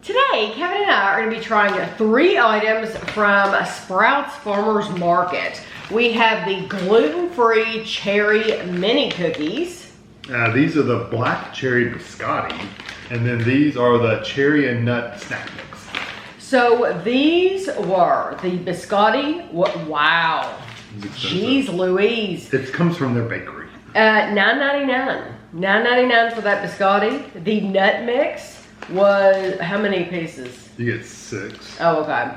Today, Kevin and I are going to be trying 3 items from Sprouts Farmers Market. We have the gluten-free cherry mini cookies. These are the black cherry biscotti, and then these are the cherry and nut snack mix. So these were the biscotti. Wow. Jeez Louise. It comes from their bakery. $9.99. $9.99 for that biscotti. The nut mix was how many pieces? You get 6. Oh, okay.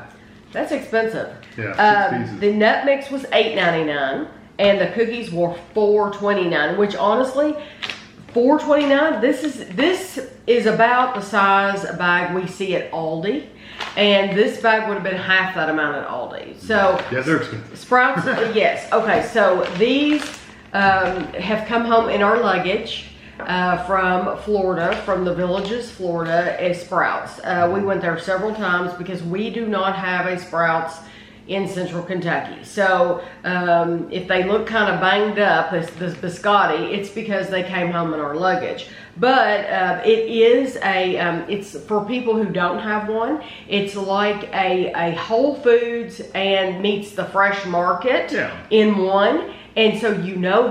That's expensive. Yeah, 6 pieces. The nut mix was $8.99 and the cookies were $4.29, which honestly, $4.29, this is about the size bag we see at Aldi. And this bag would have been half that amount at Aldi. So yeah, they're expensive. Sprouts, yes. Okay, so these have come home in our luggage. From Florida, from the Villages, Florida, is Sprouts. We went there several times because we do not have a Sprouts in Central Kentucky. So if they look kind of banged up, this biscotti, it's because they came home in our luggage. But it is it's for people who don't have one. It's like a Whole Foods and meets the Fresh Market in one. And so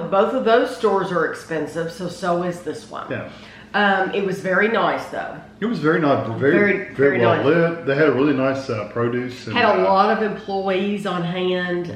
both of those stores are expensive, so is this one. Yeah. It was very nice though. It was very nice, very well nice. lit. They had a really nice produce. And, had a lot of employees on hand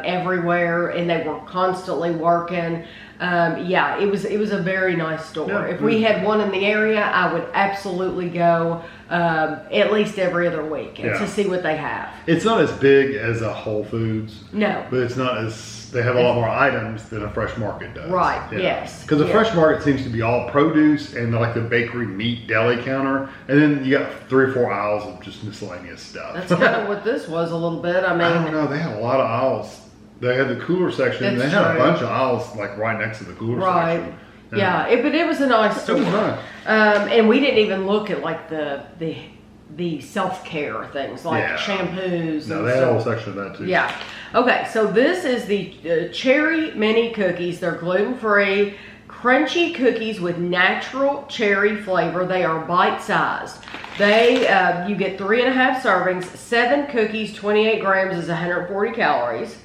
everywhere, and they were constantly working. Yeah, it was a very nice store. Yeah, if we had one in the area, I would absolutely go at least every other week to see what they have. It's not as big as a Whole Foods. No. But it's not as, they have a lot more items than a Fresh Market does. Right, yeah. yes. Because the Fresh Market seems to be all produce and like the bakery meat deli counter. And then you got 3 or 4 aisles of just miscellaneous stuff. That's kind of what this was a little bit. I mean, I don't know. They had a lot of aisles. They had the cooler section. And they had a bunch of aisles like right next to the cooler section. Yeah, but it was a nice store. It was nice. And we didn't even look at like the self-care things like shampoos. No, and they had a whole stuff. section of that too. Yeah. Okay, so this is the cherry mini cookies. They're gluten-free, crunchy cookies with natural cherry flavor. They are bite-sized. You get 3.5 servings, 7 cookies, 28 grams is 140 calories.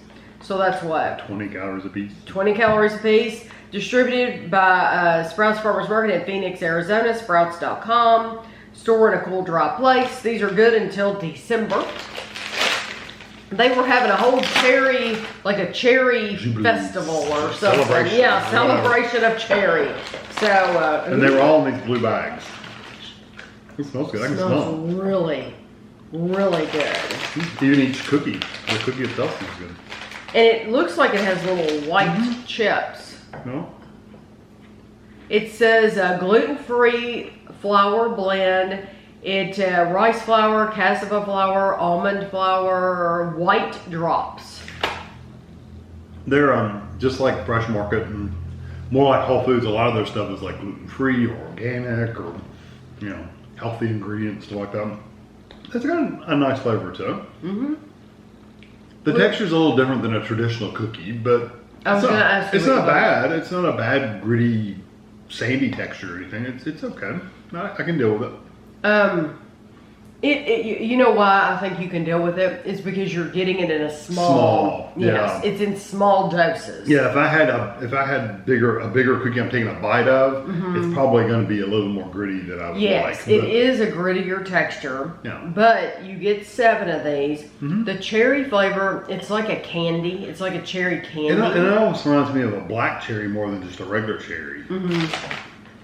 So that's what? 20 calories a piece. 20 calories a piece. Distributed by Sprouts Farmers Market in Phoenix, Arizona, sprouts.com. Store in a cool, dry place. These are good until December. They were having a whole cherry, like a cherry festival or something. Celebration. Yeah, celebration of cherry. So, and they were all in these blue bags. It smells good. I can smell it. Smells really, really good. Even each cookie, the cookie itself smells good. And it looks like it has little white chips. No? It says gluten-free flour blend. Rice flour, cassava flour, almond flour, white drops. They're just like Fresh Market and more like Whole Foods. A lot of their stuff is like gluten-free or organic or healthy ingredients, stuff like that. It's got a nice flavor to it. Mm-hmm. The texture's a little different than a traditional cookie, but it's not bad. It's not a bad, gritty, sandy texture or anything. It's okay. I can deal with it. You know why I think you can deal with it is because you're getting it in a small. Yes, it's in small doses. Yeah, if I had a bigger cookie I'm taking a bite of, it's probably going to be a little more gritty than I would like. Yes, it is a grittier texture. Yeah. But you get 7 of these. The cherry flavor, it's like a candy. It's like a cherry candy. And it almost reminds me of a black cherry more than just a regular cherry.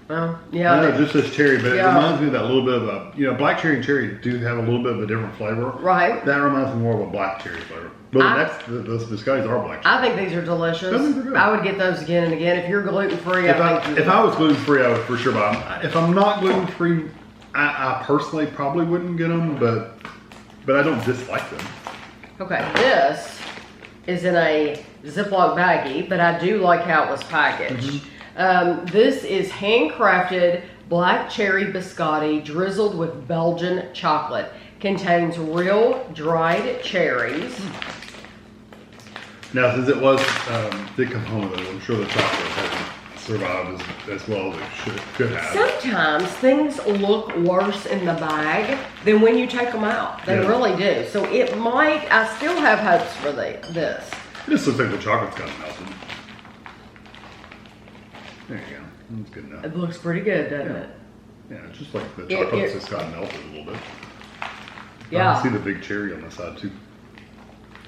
Well, yeah. I know, just as cherry, but it reminds me of that little bit of black cherry and cherry do have a little bit of a different flavor. Right. That reminds me more of a black cherry flavor. But those biscottis are black cherry. I think these are delicious. I think they're good. I would get those again and again. If you're gluten-free, if I was gluten-free, I would for sure buy them. If I'm not gluten-free, I personally probably wouldn't get them, but I don't dislike them. Okay, this is in a Ziploc baggie, but I do like how it was packaged. This is handcrafted black cherry biscotti drizzled with Belgian chocolate. Contains real dried cherries. Now, since it was, did come home with it, I'm sure the chocolate hasn't survived as well as it could have. Sometimes things look worse in the bag than when you take them out. They really do. So it might, I still have hopes for this. It just looks like the chocolate's kind of melted. There you go. That's good enough. It looks pretty good, doesn't it? Yeah, it's just like the chocolate's just got melted a little bit. Yeah. I can see the big cherry on the side too.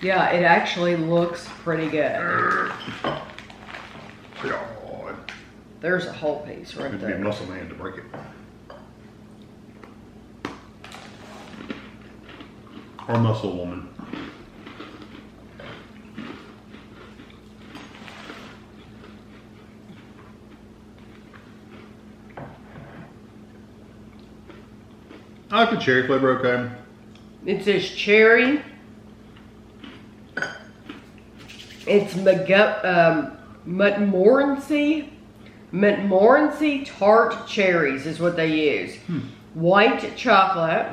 Yeah, it actually looks pretty good. God. There's a whole piece right It'd be there. a muscle man to break it. Or muscle woman. I like the cherry flavor, okay. It says cherry. It's Montmorency tart cherries is what they use. White chocolate,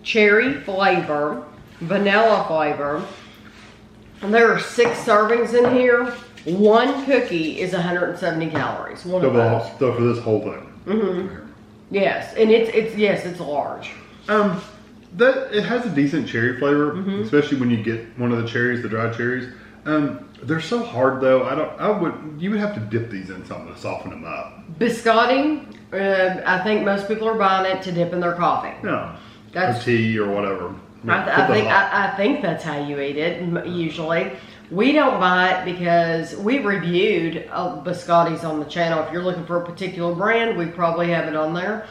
cherry flavor, vanilla flavor. And there are 6 servings in here. One cookie is 170 calories. One of those. So for this whole thing. Mm-hmm. Yes, and it's large. It has a decent cherry flavor, especially when you get one of the cherries, the dried cherries. They're so hard though. You would have to dip these in something to soften them up. Biscotti, I think most people are buying it to dip in their coffee. Yeah, or tea or whatever. I think that's how you eat it usually. We don't buy it because we reviewed Biscottis on the channel. If you're looking for a particular brand, we probably have it on there.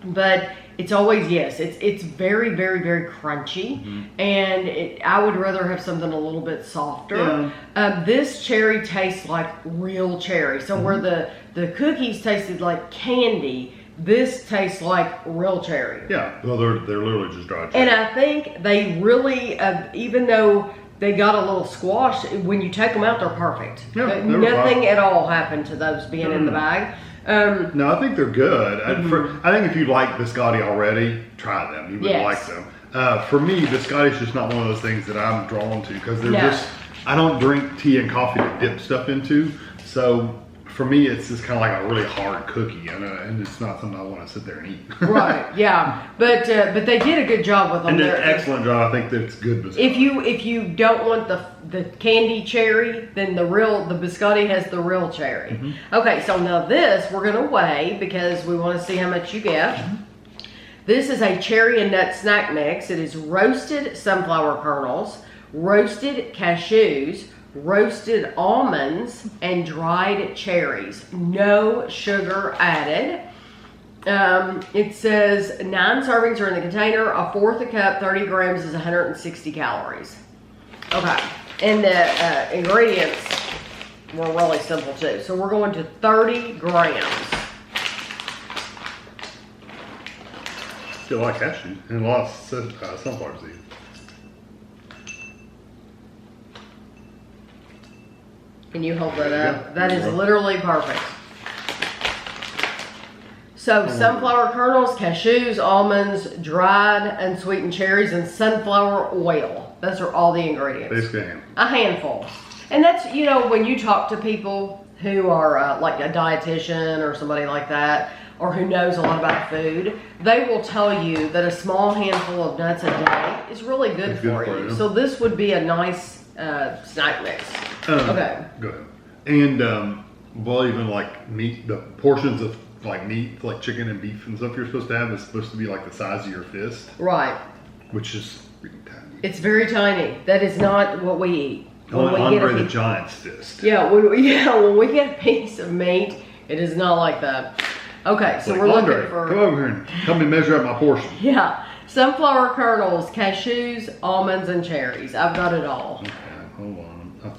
But it's always, it's very, very, very crunchy. And I would rather have something a little bit softer. Yeah. This cherry tastes like real cherry. So where the cookies tasted like candy, this tastes like real cherry. Yeah, well, they're literally just dried cherry. And I think they really, even though they got a little squash, when you take them out, they're perfect. Yeah, nothing at all happened to those being in the bag. No, I think they're good. I think if you like biscotti already, try them. You would like them. For me, biscotti is just not one of those things that I'm drawn to because they're I don't drink tea and coffee to dip stuff into. So for me, it's just kind of like a really hard cookie, and it's not something I want to sit there and eat. Right? Yeah, but they did a good job with them. And an excellent job. I think that it's good biscotti. If you don't want the candy cherry, then the biscotti has the real cherry. Okay, so now this we're gonna weigh because we want to see how much you get. This is a cherry and nut snack mix. It is roasted sunflower kernels, roasted cashews, roasted almonds, and dried cherries. No sugar added. It says 9 servings are in the container. A fourth a cup, 30 grams is 160 calories. Okay, and the ingredients were really simple too. So we're going to 30 grams. Still like cashews and a lot of sunflower seeds. Can you hold that up? That is literally perfect. So sunflower kernels, cashews, almonds, dried unsweetened cherries, and sunflower oil. Those are all the ingredients. Basically a handful. And that's, when you talk to people who are like a dietitian or somebody like that, or who knows a lot about food, they will tell you that a small handful of nuts a day is really good for you. So this would be a nice snack mix. Okay. Good. And even like meat, the portions of like meat, like chicken and beef and stuff you're supposed to have is supposed to be like the size of your fist. Right. Which is really tiny. It's very tiny. That is not what we eat. Andre the Giant's fist. Yeah, when we get a piece of meat, it is not like that. Okay, so we're looking for... Come over here and help me measure out my portion. Yeah. Sunflower kernels, cashews, almonds, and cherries. I've got it all. Okay, hold on. I'm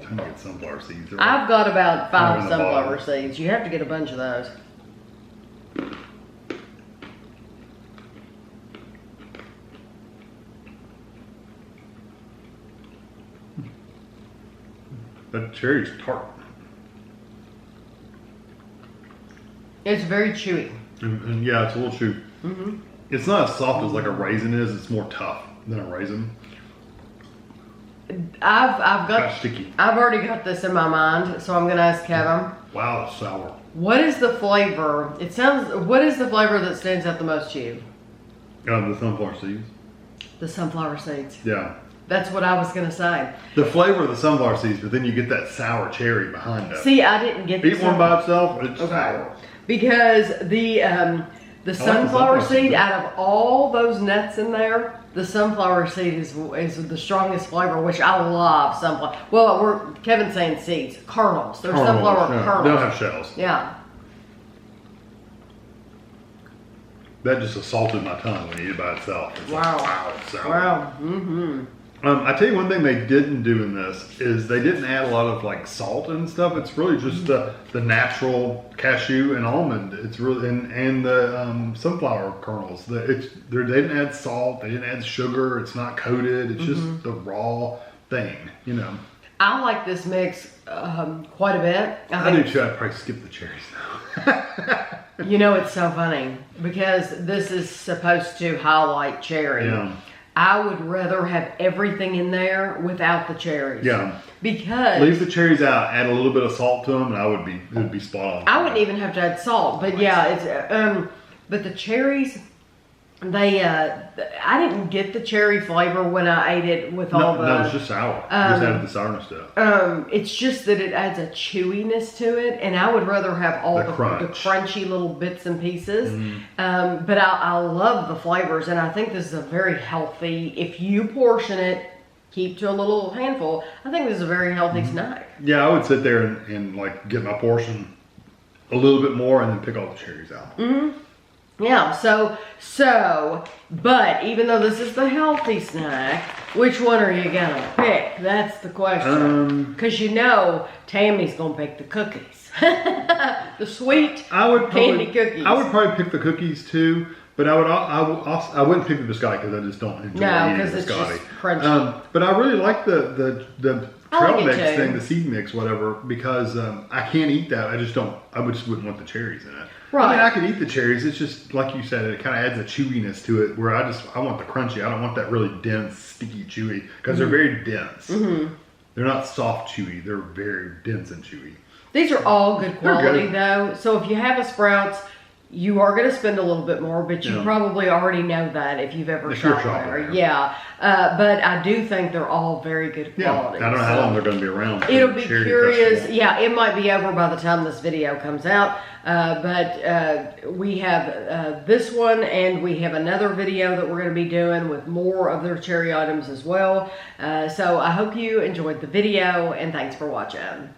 trying to get sunflower seeds. I've got about 5 sunflower seeds. You have to get a bunch of those. That cherry's tart. It's very chewy. And yeah, it's a little chewy. It's not as soft as like a raisin is. It's more tough than a raisin. I've Kind of got, sticky. I've already got this in my mind, so I'm gonna ask Kevin. Wow, it's sour. What is the flavor? What is the flavor that stands out the most to you? The sunflower seeds. The sunflower seeds. Yeah. That's what I was gonna say. The flavor of the sunflower seeds, but then you get that sour cherry behind it. See, I didn't get Eat one by itself, it's Okay. sour. Because the sunflower seed, seed. out of all those nuts in there, the sunflower seed is the strongest flavor, which I love sunflower. Well, Kevin's saying seeds, kernels. They're sunflower kernels. They don't have shells. Yeah. That just assaulted my tongue when you eat it by itself. It's Wow. like, wow, it's sour. Wow. Mm-hmm. I tell you one thing they didn't do in this is they didn't add a lot of like salt and stuff. It's really just the natural cashew and almond. It's really and the sunflower kernels. They didn't add salt. They didn't add sugar. It's not coated. It's just the raw thing. You know. I like this mix quite a bit. I do too. I'd probably skip the cherries now. You know, it's so funny because this is supposed to highlight cherry. Yeah. I would rather have everything in there without the cherries. Yeah. Because leave the cherries out, add a little bit of salt to them, and it would be spot on. I wouldn't even have to add salt, but yeah, it's but the cherries, I didn't get the cherry flavor when I ate it with all the. No, it's just sour. Just added the sourness to it. It's just that it adds a chewiness to it, and I would rather have all the crunchy little bits and pieces. But I love the flavors, and I think this is a very healthy. If you portion it, keep to a little handful. I think this is a very healthy snack. Yeah, I would sit there and like get my portion a little bit more, and then pick all the cherries out. Yeah, but even though this is the healthy snack, which one are you gonna pick? That's the question. Because you know Tammy's gonna pick the cookies. The sweet candy cookies. I would probably pick the cookies too, but I wouldn't pick the biscotti because I just don't enjoy eating because it's biscotti. just crunchy. But I really like the trail like mix it too. thing, the seed mix, whatever, because I can't eat that. I just wouldn't want the cherries in it. Right. I mean, I could eat the cherries. It's just, like you said, it kind of adds a chewiness to it where I want the crunchy. I don't want that really dense, sticky, chewy, because they're very dense. They're not soft, chewy. They're very dense and chewy. These are all good quality good. though. So if you have a Sprouts, you are going to spend a little bit more, but you probably already know that if you've ever shopped there. Yeah. But I do think they're all very good quality. I don't know how long they're going to be around. It'll be curious. Festival. Yeah, it might be over by the time this video comes out. But we have this one, and we have another video that we're going to be doing with more of their cherry items as well. So I hope you enjoyed the video, and thanks for watching.